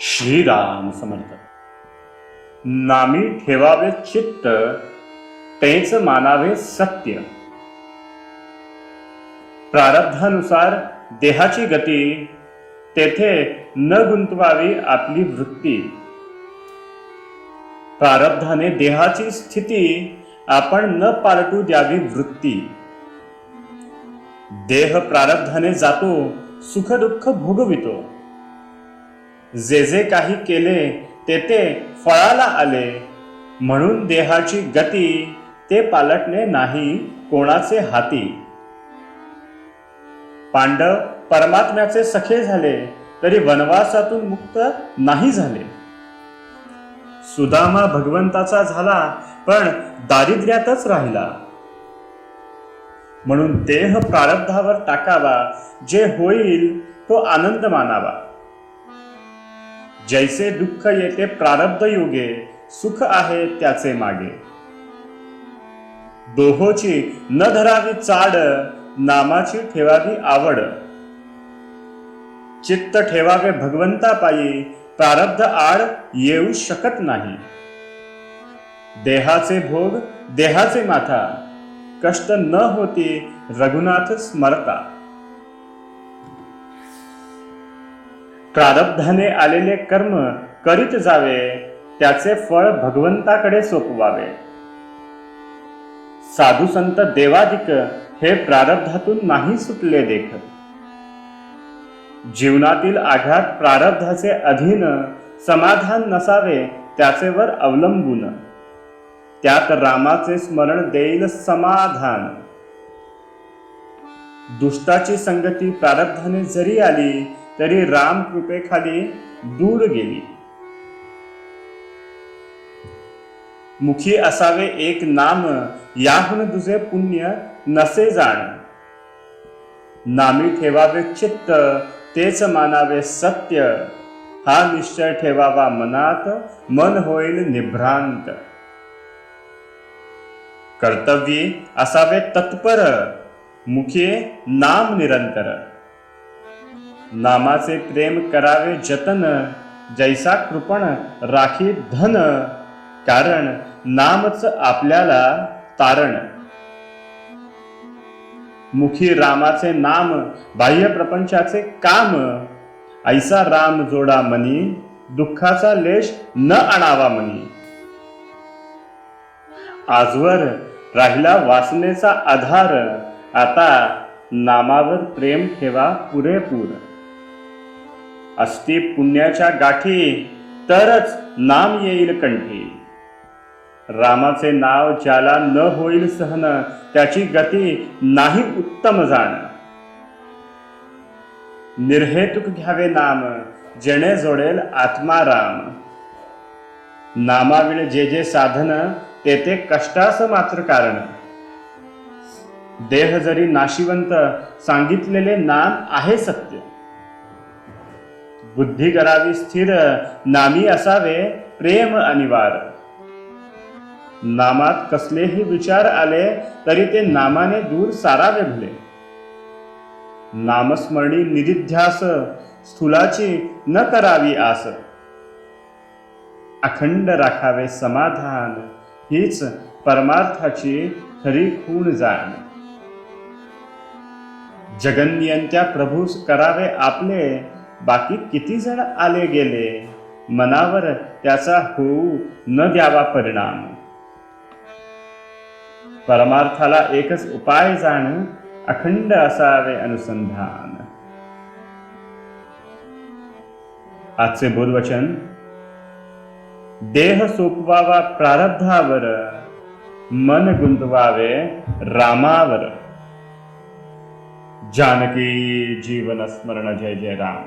श्रीराम समर्थ. नामी ठेवावे चित्त, तेच मानावे सत्य. प्रारब्धानुसार देहाची गती, तेथे न गुंतवावी आपली वृत्ती. प्रारब्धाने देहाची स्थिती, आपण न पालटू द्यावी वृत्ती. देह प्रारब्धाने जातो, सुख दुःख भोगवितो. जे जे काही केले ते ते फळाला आले, म्हणून देहाची गती ते पालटणे नाही कोणाचे हाती. पांडव परमात्म्याचे सखे झाले, तरी वनवासातून मुक्त नाही झाले. सुदामा भगवंताचा झाला, पण दारिद्र्यातच राहिला. म्हणून देह प्रारब्धावर टाकावा, जे होईल तो आनंद मानावा. जैसे दुःख येते प्रारब्ध योगे, सुख आहे त्याचे मागे. दोहोची न धरावी चाड, नामाची ठेवावी आवड. चित्त ठेवावे भगवंता पायी, प्रारब्ध आड येऊ शकत नाही. देहाचे भोग देहाचे माथा, कष्ट न होती रघुनाथ स्मरता. प्रारब्धाने आलेले कर्म करीत जावे, त्याचे फळ भगवंताकडे सोपवावे. साधू संत देवादिक हे प्रारब्धातून नाही सुटले देख. जीवनातील आघात प्रारब्धाचे अधीन, समाधान नसावे त्याचे वर अवलंबून. त्यात रामाचे स्मरण देईल समाधान. दुष्टाची संगती प्रारब्धाने जरी आली, तरी राम कृपेखाली दूर गेली. मुखी असावे एक नाम, याहून दुजे पुण्य नसे जाण. नामी ठेवावे चित्त, तेच मानावे सत्य. हा निश्चय ठेवावा मनात, मन होईल निभ्रांत. कर्तव्ये असावे तत्पर, मुखे नाम निरंतर. नामाचे प्रेम करावे जतन, जैसा कृपण राखी धन. कारण नामच आपल्याला तारण. मुखी रामाचे नाम, बाह्य प्रपंचाचे काम. ऐसा राम जोडा मनी, दुःखाचा लेश न आणावा मनी. आजवर राहिला वासनेचा आधार, आता नामावर प्रेम ठेवा पुरेपूर. असती पुण्याच्या गाठी, तरच नाम येईल कंठी. रामाचे नाव ज्याला न होईल सहन, त्याची गती नाही उत्तम जाण. निर्हेतुक घ्यावे नाम, जेणे जोडेल आत्माराम. नामाविण जे जे साधन, ते ते कष्टास मात्र कारण. देह जरी नाशिवंत, सांगितलेले नाम आहे सत्य. बुद्धी करावी स्थिर, नामी असावे प्रेम अनिवार्य. नामात कसलेही विचार आले, तरी ते नामाने दूर सारावे भले. नामस्मरणी निदिध्यास, स्थूलाची न करावी आस. अखंड राखावे समाधान, हीच परमार्थाची खरी खूण जाण. जगन्नियंत्या प्रभूस करावे आपले, बाकी किती जण आले गेले. मनावर त्याचा होऊ न द्यावा परिणाम. परमार्थाला एकच उपाय जाण, अखंड असावे अनुसंधान. आजचे बोधवचन. देह सोपवावा प्रारब्धावर, मन गुंतवावे रामावर. जानकी जीवन स्मरण. जय जय राम.